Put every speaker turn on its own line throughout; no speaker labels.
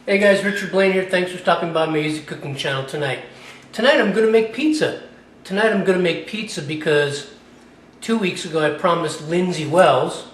Hey guys, Richard Blaine here. Thanks for stopping by my Easy Cooking channel tonight. Tonight I'm going to make pizza. Tonight I'm going to make pizza because 2 weeks ago I promised Lindsay Wells,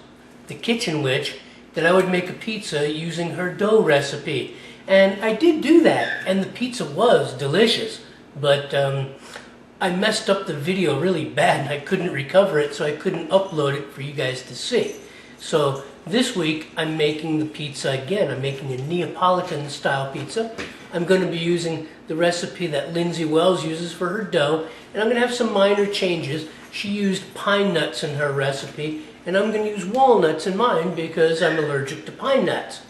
the kitchen witch, that I would make a pizza using her dough recipe. And I did do that, and the pizza was delicious. But I messed up the video really bad and I couldn't recover it, so I couldn't upload it for you guys to see. So this week I'm making the pizza again. I'm making a Neapolitan style pizza. I'm going to be using the recipe that Lindsay Wells uses for her dough, and I'm going to have some minor changes. She used pine nuts in her recipe, and I'm going to use walnuts in mine because I'm allergic to pine nuts.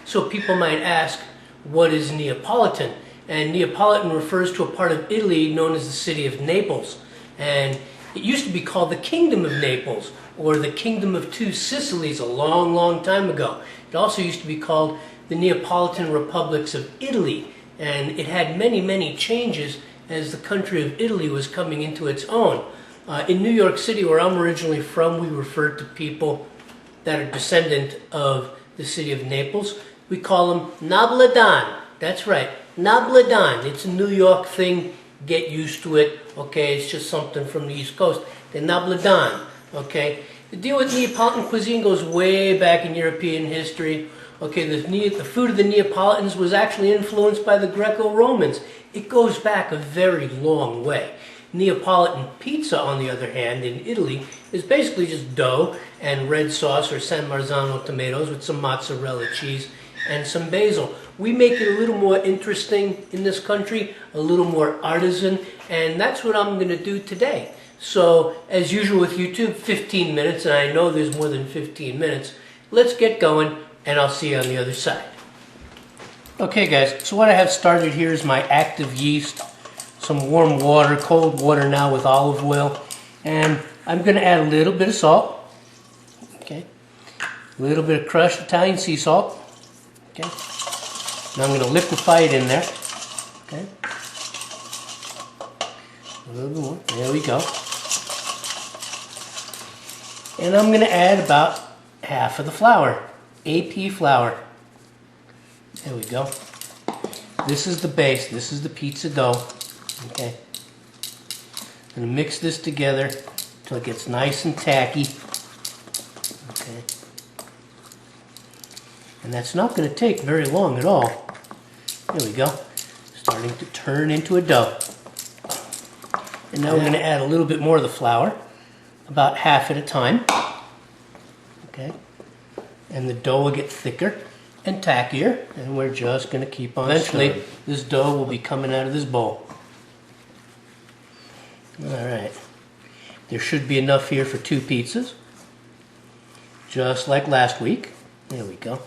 So people might ask, what is Neapolitan? And Neapolitan refers to a part of Italy known as the city of Naples. And it used to be called the Kingdom of Naples, or the Kingdom of Two Sicilies a long, long time ago. It also used to be called the Neapolitan Republics of Italy. And it had many, many changes as the country of Italy was coming into its own. In New York City, where I'm originally from, we refer to people that are descendant of the city of Naples. We call them Nabladan. That's right, Nabladan. It's a New York thing. Get used to it, okay? It's just something from the East Coast. The Nabladan, okay? The deal with Neapolitan cuisine goes way back in European history. Okay, the food of the Neapolitans was actually influenced by the Greco-Romans. It goes back a very long way. Neapolitan pizza, on the other hand, in Italy, is basically just dough and red sauce or San Marzano tomatoes with some mozzarella cheese and some basil. We make it a little more interesting in this country, a little more artisan, and that's what I'm going to do today. So, as usual with YouTube, 15 minutes, and I know there's more than 15 minutes. Let's get going, and I'll see you on the other side. Okay guys, so what I have started here is my active yeast, some warm water, cold water now with olive oil, and I'm going to add a little bit of salt, okay, a little bit of crushed Italian sea salt, okay. Now I'm going to liquefy it in there, okay, a little bit more, there we go, and I'm going to add about half of the flour, AP flour, there we go. This is the base, this is the pizza dough, okay. I'm going to mix this together until it gets nice and tacky, okay. And that's not going to take very long at all. There we go. Starting to turn into a dough. And now we're going to add a little bit more of the flour, about half at a time. Okay. And the dough will get thicker and tackier, and we're just going to keep on. Eventually, this dough will be coming out of this bowl. Alright. There should be enough here for 2 pizzas. Just like last week. There we go.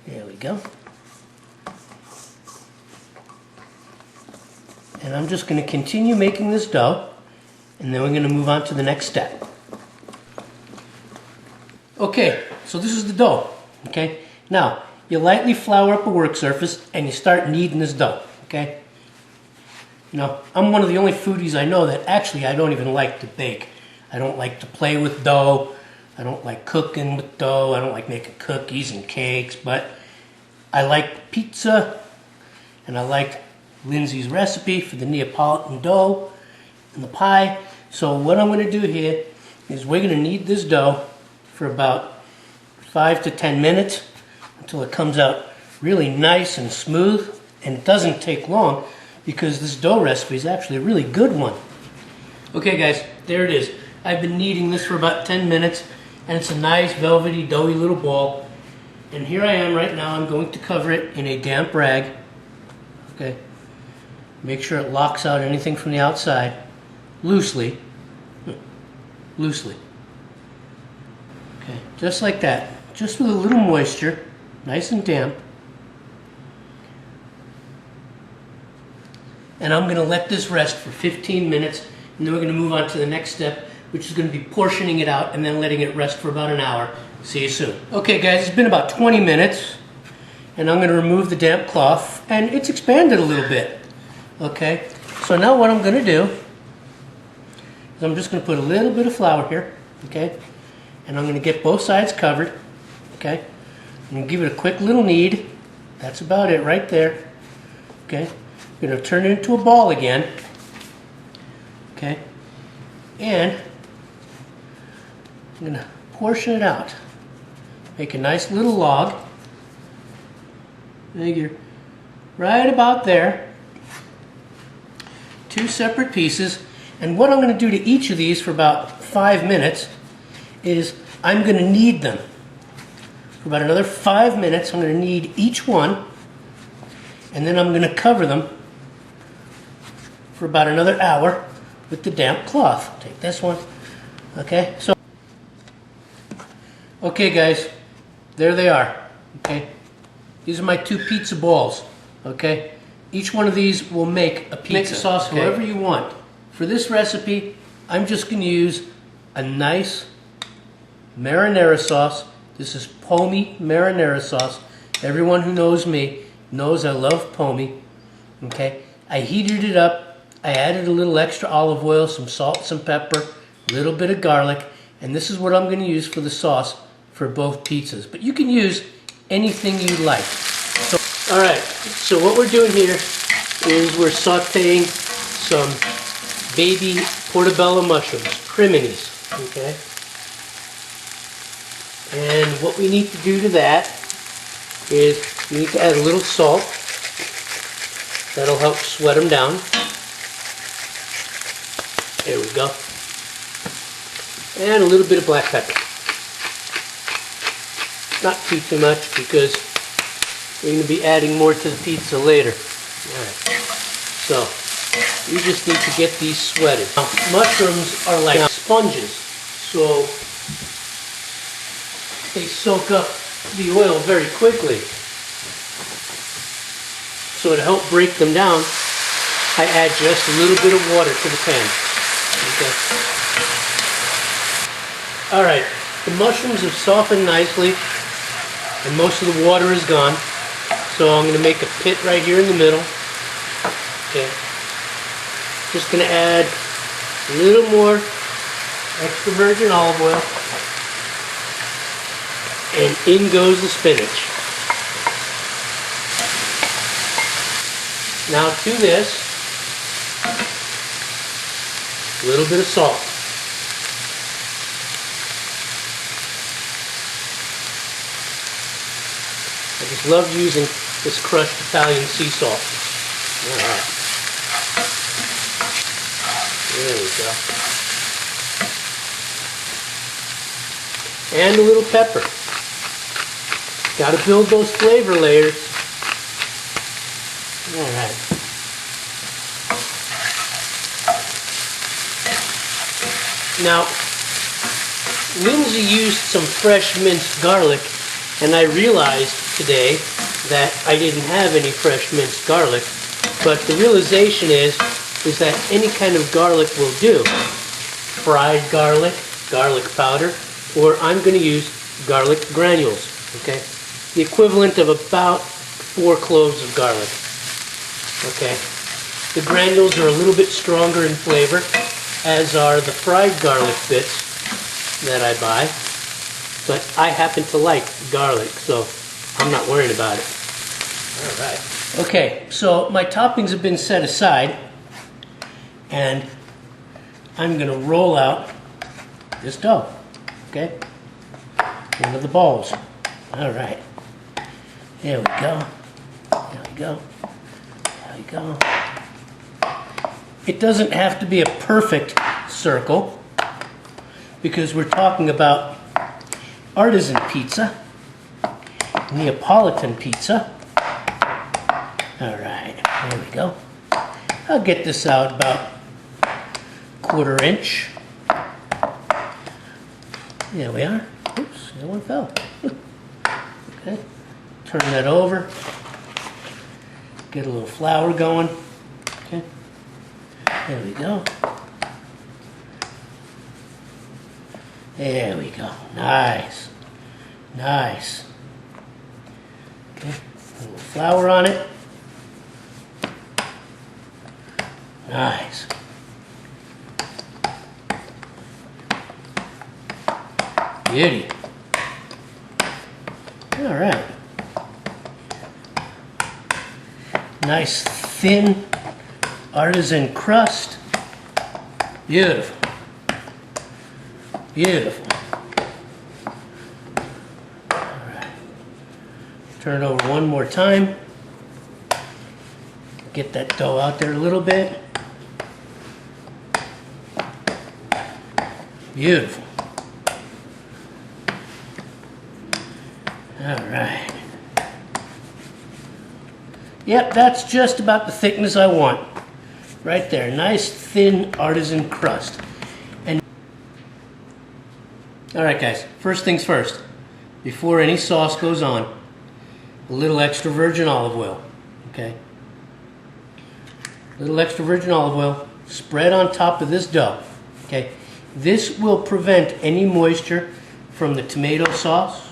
There we go. And I'm just going to continue making this dough, and then we're going to move on to the next step. Okay, so this is the dough. Okay, now you lightly flour up a work surface and you start kneading this dough. Okay, now I'm one of the only foodies I know that actually I don't even like to bake. I don't like to play with dough. I don't like cooking with dough. I don't like making cookies and cakes, but I like pizza, and I like Lindsay's recipe for the Neapolitan dough and the pie. So what I'm going to do here is we're going to knead this dough for about 5 to 10 minutes until it comes out really nice and smooth, and it doesn't take long because this dough recipe is actually a really good one. Okay guys, there it is. I've been kneading this for about 10 minutes, and it's a nice velvety doughy little ball. And here I am right now. I'm going to cover it in a damp rag. Okay. Make sure it locks out anything from the outside. Loosely. Loosely. Okay, just like that. Just with a little moisture. Nice and damp. And I'm going to let this rest for 15 minutes, and then we're going to move on to the next step, which is going to be portioning it out and then letting it rest for about an hour. See you soon. Okay guys, it's been about 20 minutes, and I'm going to remove the damp cloth, and it's expanded a little bit. Okay, so now what I'm going to do is I'm just going to put a little bit of flour here, okay, and I'm going to get both sides covered, okay. And give it a quick little knead. That's about it right there. Okay. I'm going to turn it into a ball again. Okay. And I'm going to portion it out. Make a nice little log. Figure right about there. 2 separate pieces. And what I'm going to do to each of these for about 5 minutes is I'm going to knead them. For about another 5 minutes, I'm going to knead each one. And then I'm going to cover them for about another hour with the damp cloth. Take this one. Okay, so. Okay, guys. There they are. Okay. These are my 2 pizza balls. Okay. Each one of these will make a pizza. Make the sauce however you want. For this recipe, I'm just going to use a nice marinara sauce. This is Pomi marinara sauce. Everyone who knows me knows I love Pomi. Okay. I heated it up. I added a little extra olive oil, some salt, some pepper, a little bit of garlic, and this is what I'm going to use for the sauce for both pizzas. But you can use anything you like. So, all right, so what we're doing here is we're sauteing some baby portobello mushrooms, creminis, okay? And what we need to do to that is we need to add a little salt. That'll help sweat them down. There we go. And a little bit of black pepper. Not too much because we're going to be adding more to the pizza later. Alright. So, we just need to get these sweated. Now, mushrooms are like sponges, so they soak up the oil very quickly. So to help break them down, I add just a little bit of water to the pan. Okay. Alright, the mushrooms have softened nicely and most of the water is gone. So I'm going to make a pit right here in the middle. Okay. Just going to add a little more extra virgin olive oil. And in goes the spinach. Now to this, a little bit of salt. I just love using this crushed Italian sea salt. Alright. There we go. And a little pepper. Got to build those flavor layers. Alright. Now, Lindsay used some fresh minced garlic, and I realized today that I didn't have any fresh minced garlic, but the realization is that any kind of garlic will do. Fried garlic, garlic powder, or I'm going to use garlic granules, okay? The equivalent of about 4 cloves of garlic, okay? The granules are a little bit stronger in flavor, as are the fried garlic bits that I buy, but I happen to like garlic, so I'm not worried about it. All right. Okay, so my toppings have been set aside, and I'm going to roll out this dough, okay, into the balls. All right. There we go. There we go. There we go. It doesn't have to be a perfect circle because we're talking about artisan pizza, Neapolitan pizza. All right, there we go. I'll get this out about 1/4 inch. There we are. Oops, that one fell. Okay, turn that over. Get a little flour going. Okay. There we go. There we go. Nice. Nice. Okay. A little flour on it. Nice. Beauty. All right. Nice thin artisan crust. Beautiful. Beautiful. All right. Turn it over one more time. Get that dough out there a little bit. Beautiful. All right. Yep, that's just about the thickness I want. Right there, nice thin artisan crust. And all right, guys, first things first. Before any sauce goes on, a little extra virgin olive oil, okay? A little extra virgin olive oil spread on top of this dough, okay? This will prevent any moisture from the tomato sauce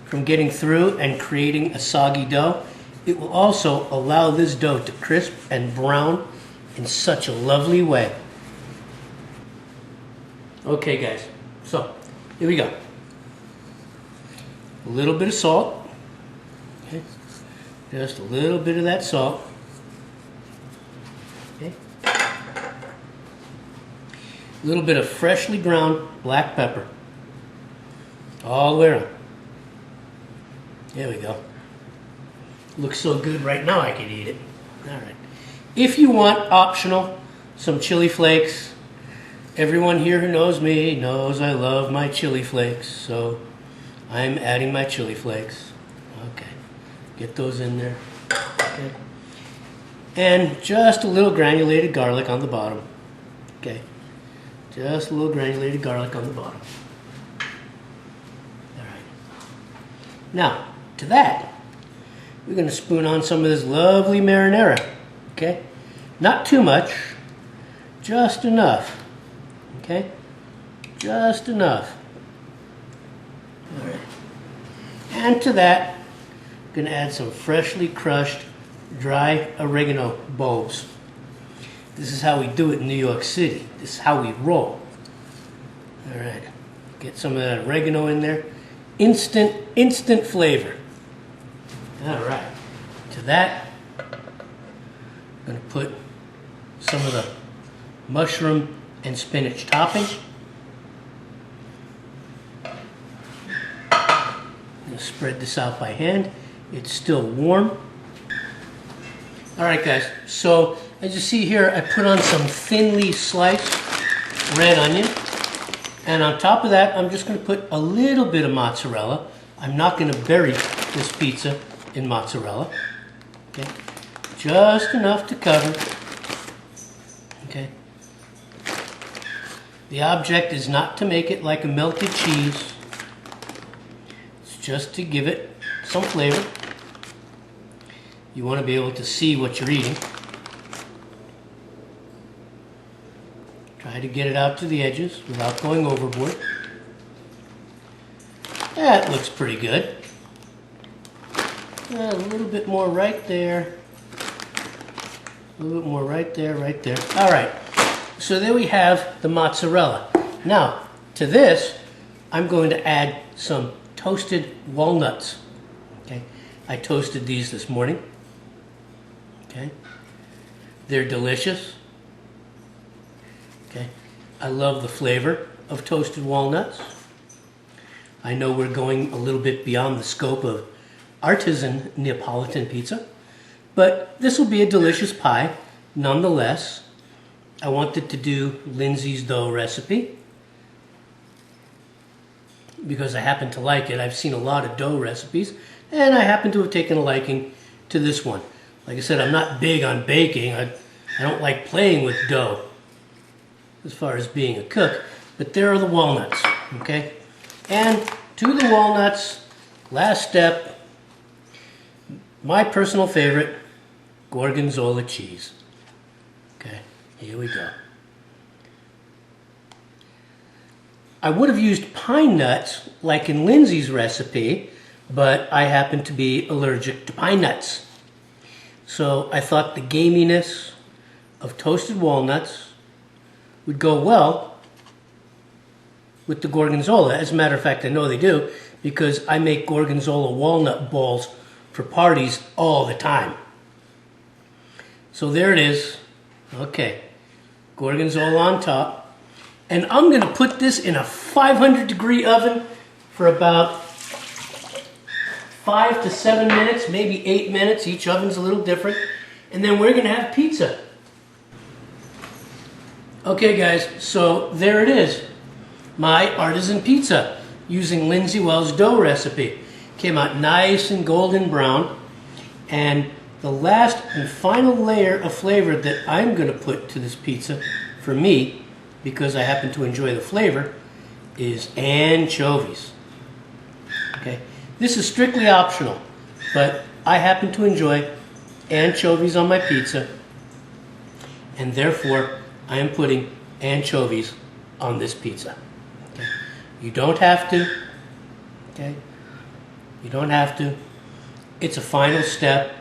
from getting through and creating a soggy dough. It will also allow this dough to crisp and brown in such a lovely way. Okay, guys, so here we go. A little bit of salt, okay? Just a little bit of that salt. Okay. A little bit of freshly ground black pepper. All the way around. There we go. Looks so good right now I could eat it. All right. If you want, optional, some chili flakes. Everyone here who knows me knows I love my chili flakes, so I'm adding my chili flakes. Okay. Get those in there. Okay. And just a little granulated garlic on the bottom. Okay. Just a little granulated garlic on the bottom. All right. Now, to that, we're going to spoon on some of this lovely marinara. Okay? Not too much. Just enough. Okay? Just enough. All right. And to that, I'm going to add some freshly crushed dry oregano bulbs. This is how we do it in New York City. This is how we roll. All right. Get some of that oregano in there. Instant flavor. All right. To that, I'm going to put some of the mushroom and spinach topping. I'm going to spread this out by hand. It's still warm. All right, guys. So as you see here, I put on some thinly sliced red onion. And on top of that, I'm just going to put a little bit of mozzarella. I'm not going to bury this pizza in mozzarella. Okay, just enough to cover. Okay. The object is not to make it like a melted cheese. It's just to give it some flavor. You want to be able to see what you're eating. Try to get it out to the edges without going overboard. That looks pretty good. A little bit more right there. A little bit more right there, right there. All right. So there we have the mozzarella. Now, to this, I'm going to add some toasted walnuts. Okay. I toasted these this morning. Okay. They're delicious. Okay. I love the flavor of toasted walnuts. I know we're going a little bit beyond the scope of artisan Neapolitan pizza, but this will be a delicious pie nonetheless. I wanted to do Lindsay's dough recipe because I happen to like it. I've seen a lot of dough recipes, and I happen to have taken a liking to this one. Like I said, I'm not big on baking. I don't like playing with dough as far as being a cook, but there are the walnuts, okay? And to the walnuts, last step, my personal favorite, Gorgonzola cheese. Okay, here we go. I would have used pine nuts like in Lindsay's recipe, but I happen to be allergic to pine nuts. So I thought the gaminess of toasted walnuts would go well with the Gorgonzola. As a matter of fact, I know they do, because I make Gorgonzola walnut balls for parties all the time. So there it is. Okay, Gorgonzola on top. And I'm going to put this in a 500-degree oven for about 5 to 7 minutes, maybe 8 minutes. Each oven's a little different. And then we're going to have pizza. Okay guys, so there it is. My artisan pizza using Lindsay Wells' dough recipe. Came out nice and golden brown. And the last and final layer of flavor that I'm going to put to this pizza, for me, because I happen to enjoy the flavor, is anchovies. Okay, this is strictly optional, but I happen to enjoy anchovies on my pizza, and therefore I am putting anchovies on this pizza. Okay? You don't have to. Okay, you don't have to. It's a final step.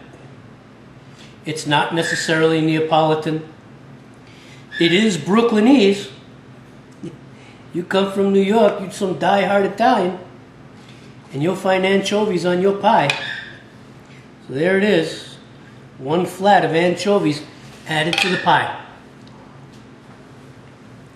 It's not necessarily Neapolitan. It is Brooklynese. You come from New York, you're some die-hard Italian, and you'll find anchovies on your pie. So there it is. One flat of anchovies added to the pie.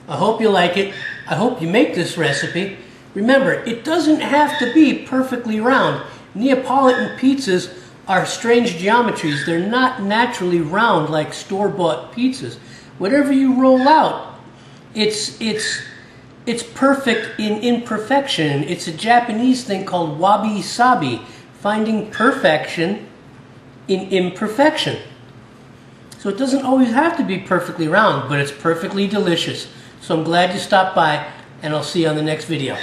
I hope you like it. I hope you make this recipe. Remember, it doesn't have to be perfectly round. Neapolitan pizzas are strange geometries. They're not naturally round like store-bought pizzas. Whatever you roll out, it's perfect in imperfection. It's a Japanese thing called wabi-sabi, finding perfection in imperfection. So it doesn't always have to be perfectly round, but it's perfectly delicious. So I'm glad you stopped by, and I'll see you on the next video.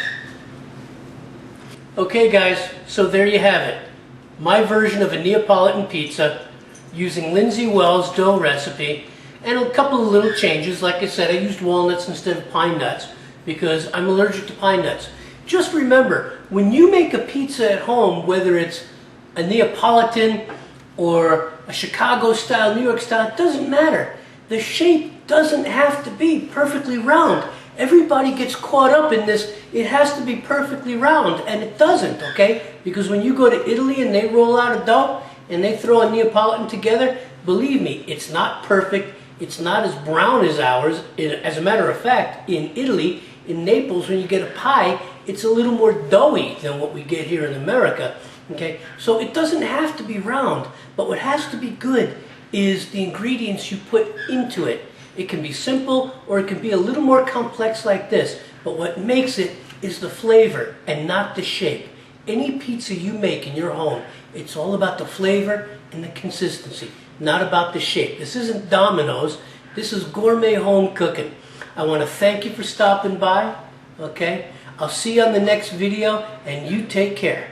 Okay guys, so there you have it. My version of a Neapolitan pizza using Lindsay Wells' dough recipe and a couple of little changes. Like I said, I used walnuts instead of pine nuts because I'm allergic to pine nuts. Just remember, when you make a pizza at home, whether it's a Neapolitan or a Chicago style, New York style, it doesn't matter. The shape doesn't have to be perfectly round. Everybody gets caught up in this, it has to be perfectly round, and it doesn't, okay? Because when you go to Italy and they roll out a dough and they throw a Neapolitan together, believe me, it's not perfect. It's not as brown as ours. As a matter of fact, in Italy, in Naples, when you get a pie, it's a little more doughy than what we get here in America, okay? So it doesn't have to be round, but what has to be good is the ingredients you put into it. It can be simple or it can be a little more complex like this, but what makes it is the flavor and not the shape. Any pizza you make in your home, it's all about the flavor and the consistency, not about the shape. This isn't Domino's, this is gourmet home cooking. I want to thank you for stopping by, okay? I'll see you on the next video, and you take care.